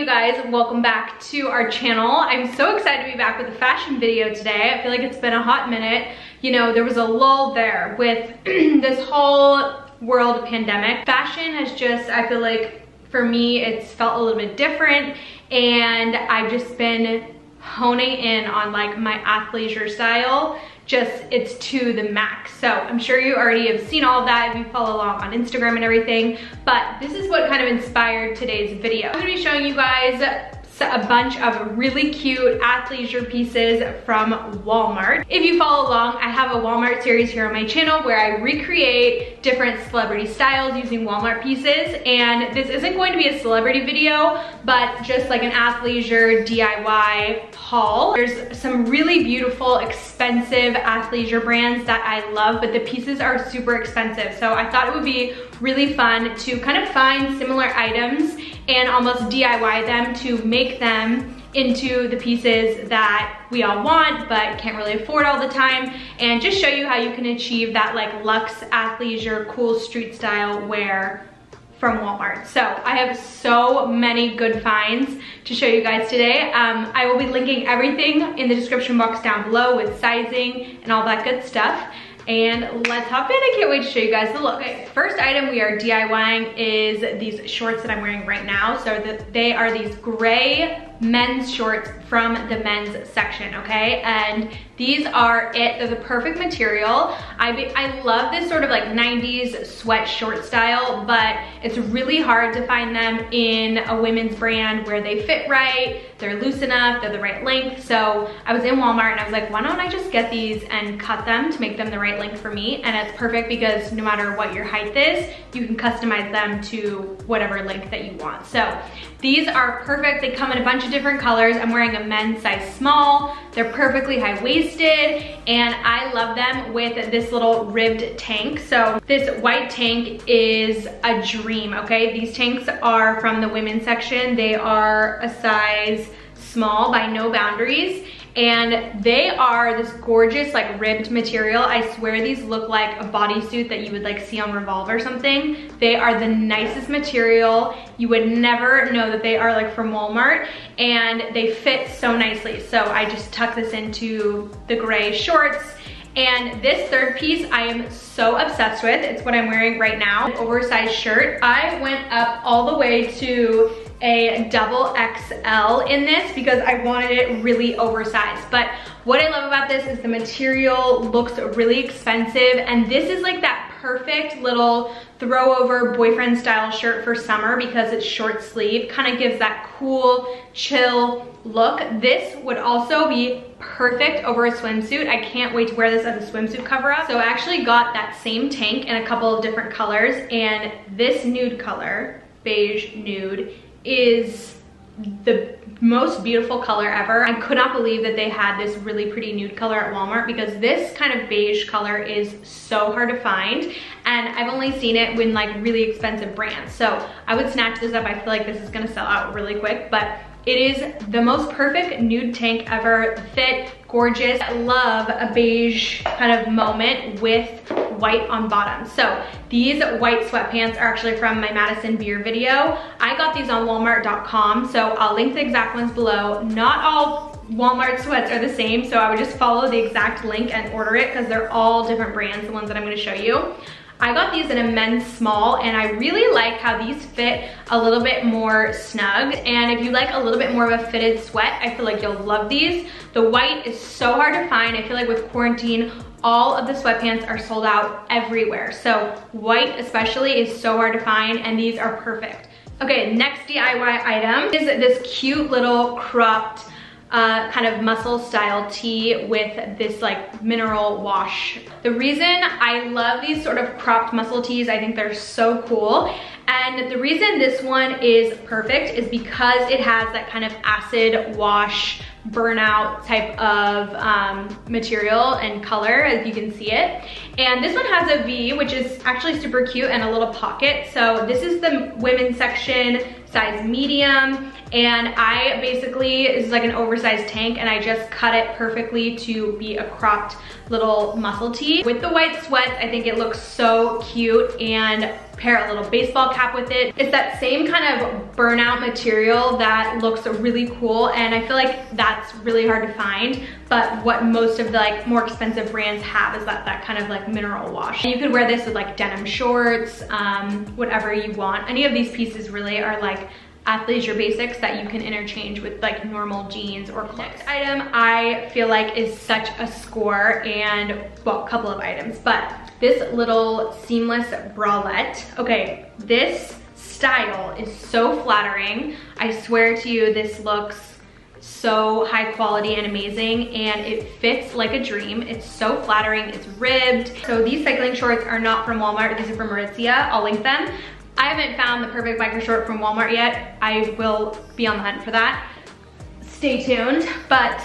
guys, welcome back to our channel. I'm so excited to be back with a fashion video today. I feel like it's been a hot minute. You know, there was a lull there with this whole world pandemic. Fashion has just, I feel like for me, it's felt a little bit different, and I've just been honing in on like my athleisure style. Just, it's to the max. So I'm sure you already have seen all of that if you follow along on Instagram and everything, but this is what kind of inspired today's video. I'm gonna be showing you guys a bunch of really cute athleisure pieces from Walmart. If you follow along, I have a Walmart series here on my channel where I recreate different celebrity styles using Walmart pieces, and this isn't going to be a celebrity video, but just like an athleisure DIY haul. There's some really beautiful, expensive athleisure brands that I love, but the pieces are super expensive. So I thought it would be really fun to kind of find similar items and almost DIY them to make them into the pieces that we all want but can't really afford all the time, and just show you how you can achieve that like luxe athleisure cool street style wear from Walmart. So I have so many good finds to show you guys today. I will be linking everything in the description box down below with sizing and all that good stuff. And let's hop in. I can't wait to show you guys the look. Okay, first item we are DIYing is these shorts that I'm wearing right now. So they are these gray men's shorts from the men's section, okay? And these are it. They're the perfect material. I love this sort of like 90s sweat short style, but it's really hard to find them in a women's brand where they fit right, they're loose enough, they're the right length. So I was in Walmart and I was like, why don't I just get these and cut them to make them the right length for me? And it's perfect because no matter what your height is, you can customize them to whatever length that you want. So these are perfect. They come in a bunch of different colors. I'm wearing a men's size small. They're perfectly high-waisted, and I love them with this little ribbed tank. So this white tank is a dream, okay? These tanks are from the women's section. They are a size small by No Boundaries, and they are this gorgeous like ribbed material. I swear these look like a bodysuit that you would like see on Revolve or something. They are the nicest material. You would never know that they are like from Walmart, and they fit so nicely. So I just tuck this into the gray shorts. And this third piece I am so obsessed with. It's what I'm wearing right now, an oversized shirt. I went up all the way to a double XL in this because I wanted it really oversized. But what I love about this is the material looks really expensive, and this is like that perfect little throw over boyfriend style shirt for summer because it's short sleeve, kind of gives that cool, chill look. This would also be perfect over a swimsuit. I can't wait to wear this as a swimsuit cover up. So I actually got that same tank in a couple of different colors, and this nude color, beige nude, is the most beautiful color ever. I could not believe that they had this really pretty nude color at Walmart because this kind of beige color is so hard to find, and I've only seen it in like really expensive brands. So I would snatch this up. I feel like this is gonna sell out really quick, but it is the most perfect nude tank ever. The fit, gorgeous. I love a beige kind of moment with white on bottom. So these white sweatpants are actually from my Madison Beer video. I got these on walmart.com, so I'll link the exact ones below. Not all Walmart sweats are the same, so I would just follow the exact link and order it because they're all different brands, the ones that I'm gonna show you. I got these in a men's small, and I really like how these fit a little bit more snug. And if you like a little bit more of a fitted sweat, I feel like you'll love these. The white is so hard to find. I feel like with quarantine, all of the sweatpants are sold out everywhere. So white especially is so hard to find, and these are perfect. Okay, next DIY item is this cute little cropped kind of muscle style tee with this like mineral wash. The reason I love these sort of cropped muscle tees, I think they're so cool. And the reason this one is perfect is because it has that kind of acid wash burnout type of material and color, as you can see it. And this one has a V, which is actually super cute, and a little pocket. So this is the women's section, size medium, and I basically, it's like an oversized tank, and I just cut it perfectly to be a cropped little muscle tee. With the white sweats, I think it looks so cute and pair a little baseball cap with it. It's that same kind of burnout material that looks really cool, and I feel like that's really hard to find, but what most of the like more expensive brands have is that kind of like mineral wash. And you could wear this with like denim shorts, whatever you want. Any of these pieces really are like athleisure basics that you can interchange with like normal jeans or clothes. Next item I feel like is such a score, and well, a couple of items, but this little seamless bralette. Okay, this style is so flattering. I swear to you, this looks so high quality and amazing, and it fits like a dream. It's so flattering, it's ribbed. So these cycling shorts are not from Walmart, these are from Aritzia. I'll link them. I haven't found the perfect biker short from Walmart yet. I will be on the hunt for that. Stay tuned. But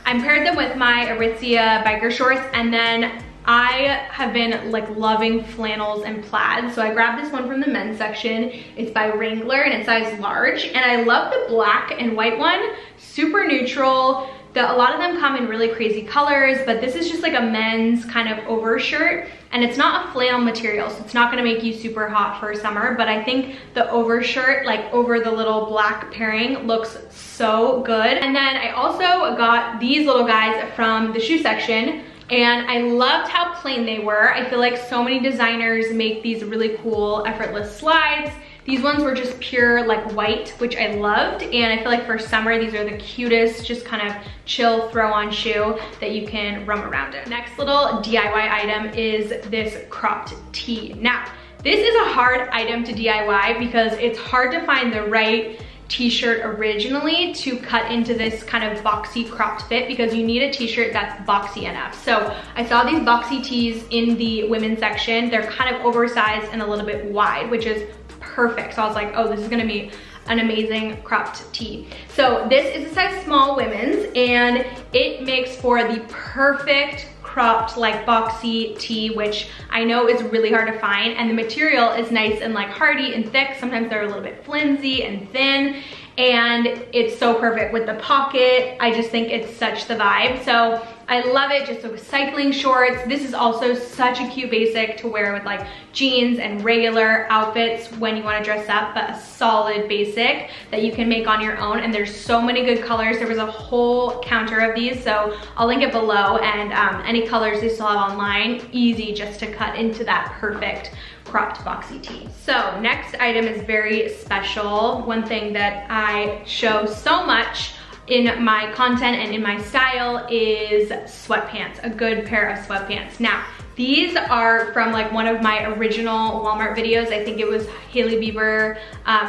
I paired them with my Aritzia biker shorts, and then I have been like loving flannels and plaids. So I grabbed this one from the men's section. It's by Wrangler and it's size large. And I love the black and white one, super neutral. A lot of them come in really crazy colors, but this is just like a men's kind of overshirt, and it's not a flannel material, so it's not gonna make you super hot for summer, but I think the overshirt, like over the little black pairing, looks so good. And then I also got these little guys from the shoe section, and I loved how plain they were. I feel like so many designers make these really cool effortless slides. These ones were just pure like white, which I loved, and I feel like for summer these are the cutest, just kind of chill throw on shoe that you can roam around in. Next little DIY item is this cropped tee. Now, this is a hard item to DIY because it's hard to find the right t-shirt originally to cut into this kind of boxy cropped fit, because you need a t-shirt that's boxy enough. So I saw these boxy tees in the women's section. They're kind of oversized and a little bit wide, which is perfect. So I was like, oh, this is gonna be an amazing cropped tee. So this is a size small women's, and it makes for the perfect cropped like boxy tee, which I know is really hard to find, and the material is nice and like hardy and thick. Sometimes they're a little bit flimsy and thin, and it's so perfect with the pocket. I just think it's such the vibe. So I love it, just with cycling shorts. This is also such a cute basic to wear with like jeans and regular outfits when you want to dress up, but a solid basic that you can make on your own. And there's so many good colors. There was a whole counter of these, so I'll link it below, and any colors they still have online, easy just to cut into that perfect cropped boxy tee. So next item is very special. One thing that I show so much in my content and in my style is sweatpants, a good pair of sweatpants. Now, these are from like one of my original Walmart videos. I think it was Hailey Bieber,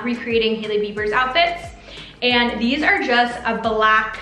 recreating Hailey Bieber's outfits. And these are just a black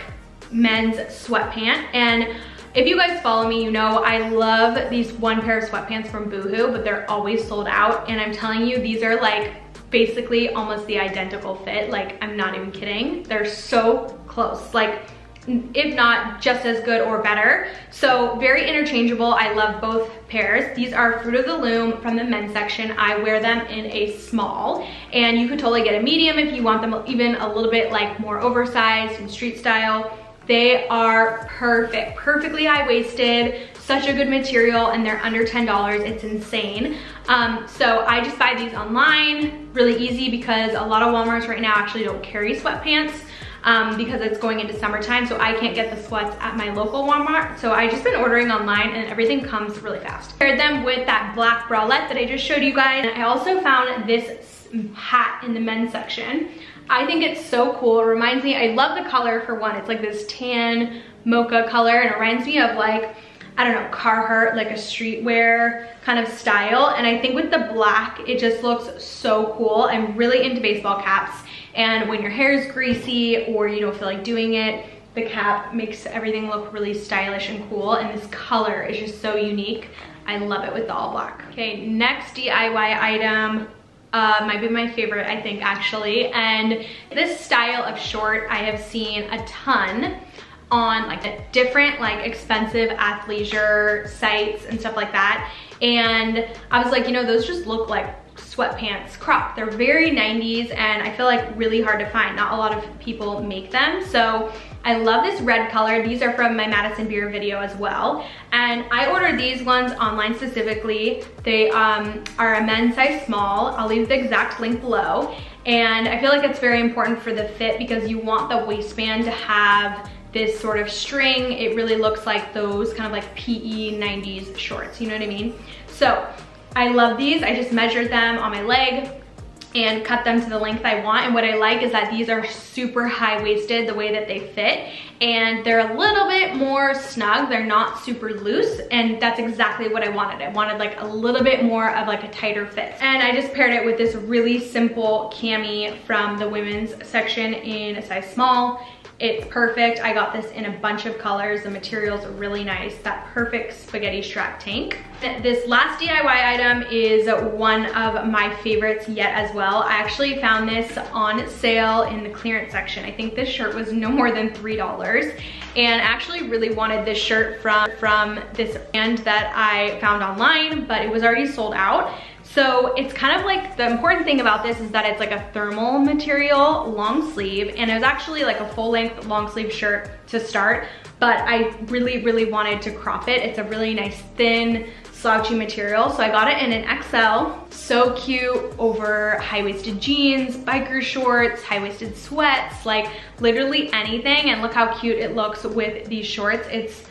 men's sweatpant. And if you guys follow me, you know I love these one pair of sweatpants from Boohoo, but they're always sold out. And I'm telling you, these are like basically almost the identical fit. Like, I'm not even kidding. They're so close, like if not just as good or better. So very interchangeable. I love both pairs. These are Fruit of the Loom from the men's section. I wear them in a small, and you could totally get a medium if you want them even a little bit like more oversized and street style. They are perfect, perfectly high-waisted, such a good material, and they're under $10. It's insane. So I just buy these online, really easy, because a lot of Walmarts right now actually don't carry sweatpants because it's going into summertime, so I can't get the sweats at my local Walmart. So I just been ordering online, and everything comes really fast. Paired them with that black bralette that I just showed you guys. And I also found this hat in the men's section. I think it's so cool. It reminds me, I love the color for one. It's like this tan mocha color, and it reminds me of like, I don't know, Carhartt, like a streetwear kind of style. And I think with the black, it just looks so cool. I'm really into baseball caps. And when your hair is greasy or you don't feel like doing it, the cap makes everything look really stylish and cool. And this color is just so unique. I love it with the all black. Okay, next DIY item. Might be my favorite, I think, actually. And this style of short I have seen a ton on like different like expensive athleisure sites and stuff like that. And I was like, you know, those just look like sweatpants crop. They're very 90s and I feel like really hard to find. Not a lot of people make them. So I love this red color. These are from my Madison Beer video as well. And I ordered these ones online specifically. They are a men's size small. I'll leave the exact link below. And I feel like it's very important for the fit because you want the waistband to have this sort of string. It really looks like those kind of like PE 90s shorts, you know what I mean? So I love these. I just measured them on my leg and cut them to the length I want. And what I like is that these are super high-waisted the way that they fit, and they're a little bit more snug. They're not super loose, and that's exactly what I wanted. I wanted like a little bit more of like a tighter fit. And I just paired it with this really simple cami from the women's section in a size small. It's perfect. I got this in a bunch of colors. The material's really nice. That perfect spaghetti strap tank. This last DIY item is one of my favorites yet as well. I actually found this on sale in the clearance section. I think this shirt was no more than $3. And I actually really wanted this shirt from this brand that I found online, but it was already sold out. So it's kind of like, the important thing about this is that it's like a thermal material long sleeve, and it was actually like a full length long sleeve shirt to start, but I really wanted to crop it. It's a really nice thin slouchy material, so I got it in an XL. So cute over high-waisted jeans, biker shorts, high-waisted sweats, like literally anything. And look how cute it looks with these shorts. It's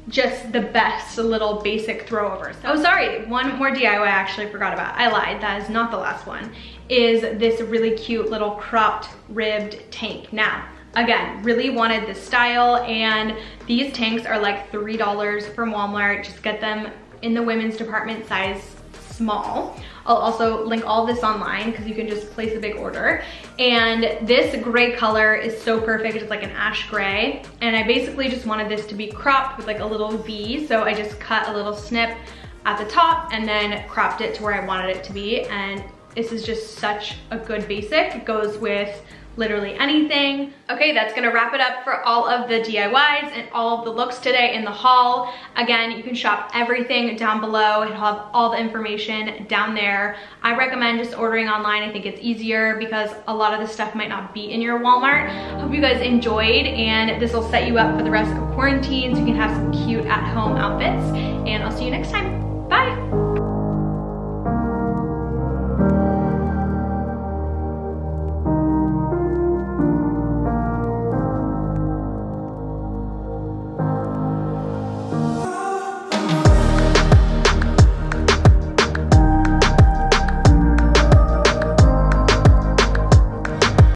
just the best little basic throwover. Oh, sorry, one more DIY I actually forgot about. I lied, that is not the last one. Is this really cute little cropped ribbed tank. Now, again, really wanted this style, and these tanks are like $3 from Walmart. Just get them in the women's department size small. I'll also link all of this online because you can just place a big order. And this gray color is so perfect. It's like an ash gray. And I basically just wanted this to be cropped with like a little V. So I just cut a little snip at the top and then cropped it to where I wanted it to be. And this is just such a good basic. It goes with literally anything. Okay, that's gonna wrap it up for all of the DIYs and all of the looks today in the haul. Again, you can shop everything down below. It'll have all the information down there. I recommend just ordering online. I think it's easier because a lot of the stuff might not be in your Walmart. Hope you guys enjoyed, and this will set you up for the rest of quarantine so you can have some cute at-home outfits. And I'll see you next time. Bye.